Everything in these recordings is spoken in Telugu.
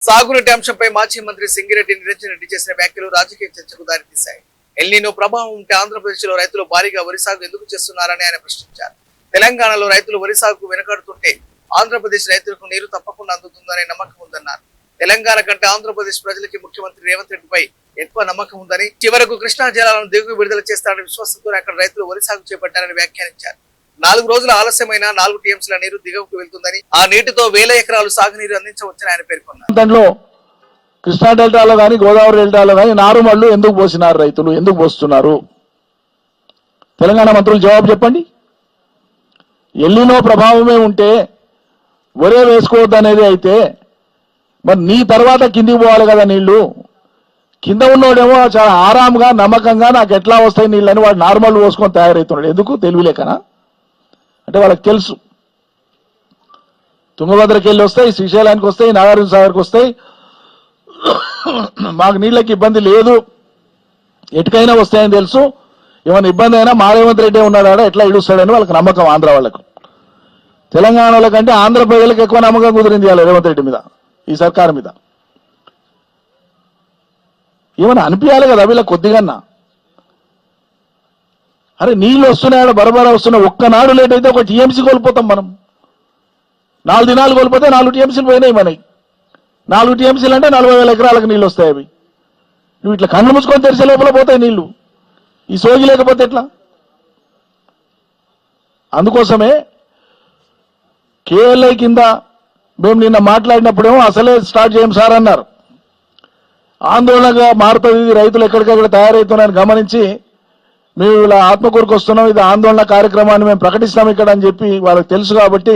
సాగునీటి అంశంపై మాజీ మంత్రి సింగిరెడ్డి నిరంజన్ రెడ్డి చేసిన వ్యాఖ్యలు రాజకీయ చర్చకు దారితీశాయి. ఎల్నినో ప్రభావం ఉంటే ఆంధ్రప్రదేశ్ లో రైతులు భారీగా వరి సాగు ఎందుకు చేస్తున్నారని ఆయన ప్రశ్నించారు. తెలంగాణలో రైతులు వరి సాగుకు వెనుకాడుతుంటే ఆంధ్రప్రదేశ్ రైతులకు నీరు తప్పకుండా అందుతుందనే నమ్మకం ఉందన్నారు. తెలంగాణ కంటే ఆంధ్రప్రదేశ్ ప్రజలకి ముఖ్యమంత్రి రేవంత్ రెడ్డిపై ఎక్కువ నమ్మకం ఉందని, చివరకు కృష్ణా జలాలను దిగువ విడుదల చేస్తారని విశ్వాసంతో అక్కడ రైతులు వరి సాగు చేపట్టారని వ్యాఖ్యానించారు. 4 రోజుల ఆలస్యమైన 4 టీఎంసీల నీరు దిగువకు వెళ్తుందని, ఆ నీటితో 1000 ఎకరాలు సాగునీరు అందించవచ్చని ఆయన పేర్కొన్నారు. కృష్ణా డెల్టాలో కానీ గోదావరి డెల్టాలో కానీ నారుమళ్లు ఎందుకు పోసినారు? రైతులు ఎందుకు పోస్తున్నారు? తెలంగాణ మంత్రులు జవాబు చెప్పండి. ఎల్లినో ప్రభావమే ఉంటే వరే వేసుకోవద్దు అనేది అయితే మరి నీ తర్వాత కిందికి పోవాలి కదా నీళ్లు. కింద ఉన్నోడేమో చాలా ఆరాంగా నమ్మకంగా నాకు ఎట్లా వస్తాయి నీళ్ళు అని వాడు నార్మల్ పోసుకొని తయారవుతున్నాడు. ఎందుకు? తెలివిలేకనా? అంటే వాళ్ళకి తెలుసు తుంగభద్రకి వెళ్ళి వస్తాయి, శ్రీశైలానికి వస్తాయి, నాగార్జున సాగర్కి వస్తాయి, మాకు నీళ్ళకి ఇబ్బంది లేదు, ఎటుకైనా వస్తాయని తెలుసు. ఏమైనా ఇబ్బంది అయినా మా రేవంత్ రెడ్డి ఉన్నాడా ఎట్లా ఇడుస్తాడని వాళ్ళకి నమ్మకం. ఆంధ్ర వాళ్ళకు, తెలంగాణ వాళ్ళకంటే ఆంధ్ర ప్రజలకు ఎక్కువ నమ్మకం కుదిరింది వాళ్ళ రేవంత్ రెడ్డి మీద, ఈ సర్కారు మీద. ఏమైనా అనిపించాలి కదా వీళ్ళ కొద్దిగా. అరే నీళ్ళు వస్తున్నాయో బరబరా వస్తున్నాయి, ఒక్కనాడు లేట్ అయితే ఒక టీఎంసీ కోల్పోతాం మనం. 4 దినాలు కోల్పోతే 4 టీఎంసీలు పోయినాయి మనకి. 4 టీఎంసీలు అంటే 40,000 ఎకరాలకు నీళ్ళు వస్తాయి. అవి నువ్వు ఇట్లా కళ్ళు మూసుకొని తెరిచే లోపల పోతాయి నీళ్లు. ఈ సోగి లేకపోతే ఎట్లా? అందుకోసమే కేఎల్ఐ కింద మేము నిన్న మాట్లాడినప్పుడేమో అసలే స్టార్ట్ చేయం సార్ అన్నారు. ఆందోళనగా మారుతుంది, రైతులు ఎక్కడికక్కడ తయారవుతున్నారని గమనించి మేము ఇలా ఆత్మకూరుకు వస్తున్నాం, ఇది ఆందోళన కార్యక్రమాన్ని మేము ప్రకటిస్తాం ఇక్కడ అని చెప్పి వాళ్ళకి తెలుసు. కాబట్టి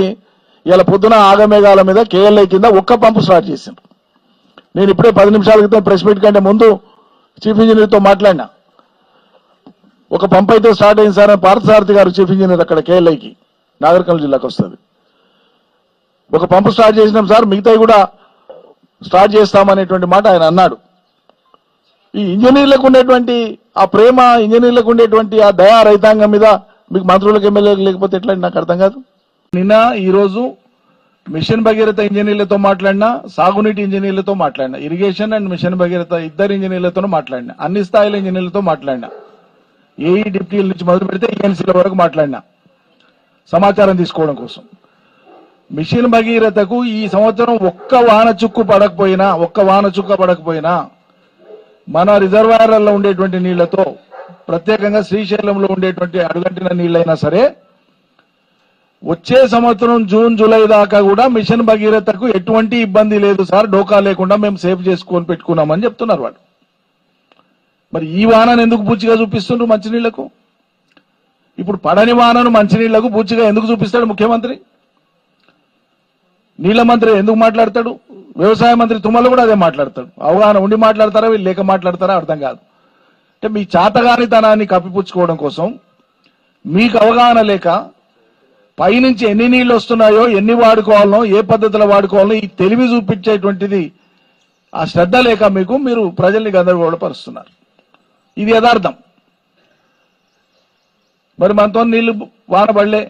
ఇలా పొద్దున ఆగమేఘాల మీద కేఎల్ఐ కింద ఒక్క పంపు స్టార్ట్ చేశాం. నేను ఇప్పుడే 10 నిమిషాల క్రితం ప్రెస్ మీట్ కంటే ముందు చీఫ్ ఇంజనీర్తో మాట్లాడినా. ఒక పంపు అయితే స్టార్ట్ అయింది సార్. పార్థసారథి గారు చీఫ్ ఇంజనీర్ అక్కడ కేఎల్ఐకి నాగర్ కర్నూలు జిల్లాకు వస్తుంది. ఒక పంపు స్టార్ట్ చేసినాం సార్, మిగతాయి కూడా స్టార్ట్ చేస్తామనేటువంటి మాట ఆయన అన్నాడు. ఈ ఇంజనీర్లకు ఉండేటువంటి ఆ ప్రేమ, ఇంజనీర్లకు ఉండేటువంటి ఆ దయా రైతాంగం మీద మీకు మంత్రులకు ఎమ్మెల్యేలకు లేకపోతే ఎట్లా నాకు అర్థం కాదు. నిన్న ఈరోజు మిషన్ భగీరథ ఇంజనీర్లతో మాట్లాడినా, సాగునీటి ఇంజనీర్లతో మాట్లాడినా, ఇరిగేషన్ అండ్ మిషన్ భగీరథ ఇద్దరు ఇంజనీర్లతో మాట్లాడినా, అన్ని స్థాయిల ఇంజనీర్లతో మాట్లాడినా, ఏఈ డిప్టీల నుంచి మొదలు పెడితే ఈఎన్సీల వరకు మాట్లాడినా సమాచారం తీసుకోవడం కోసం. మిషన్ భగీరథకు ఈ సంవత్సరం ఒక్క వాన చుక్క పడకపోయినా మన రిజర్వాయర్లలో ఉండేటువంటి నీళ్లతో, ప్రత్యేకంగా శ్రీశైలంలో ఉండేటువంటి అడుగంటిన నీళ్ళైనా సరే వచ్చే సంవత్సరం జూన్ జూలై దాకా కూడా మిషన్ భగీరథకు ఎటువంటి ఇబ్బంది లేదు సార్, డోకా లేకుండా మేము సేఫ్ చేసుకొని పెట్టుకున్నామని చెప్తున్నారు వాళ్ళు. మరి ఈ వానను ఎందుకు బూచిగా చూపిస్తుండ్రు మంచినీళ్లకు? ఇప్పుడు పడని వానను మంచినీళ్లకు బూచిగా ఎందుకు చూపిస్తాడు ముఖ్యమంత్రి? నీళ్ల మంత్రి ఎందుకు మాట్లాడతాడు? వ్యవసాయ మంత్రి తుమ్మల కూడా అదే మాట్లాడతాడు. అవగాహన ఉండి మాట్లాడతారా వీళ్ళు లేక మాట్లాడతారా అర్థం కాదు. అంటే మీ చాతగానితనాన్ని కప్పిపుచ్చుకోవడం కోసం, మీకు అవగాహన లేక పైనుంచి ఎన్ని నీళ్లు వస్తున్నాయో, ఎన్ని వాడుకోవాలనో, ఏ పద్ధతిలో వాడుకోవాలనో ఈ తెలివి చూపించేటువంటిది ఆ శ్రద్ధ లేక మీరు ప్రజల్ని గందరగోళపరుస్తున్నారు. ఇది యథార్థం. మరి మనతో నీళ్లు వాన పడలే,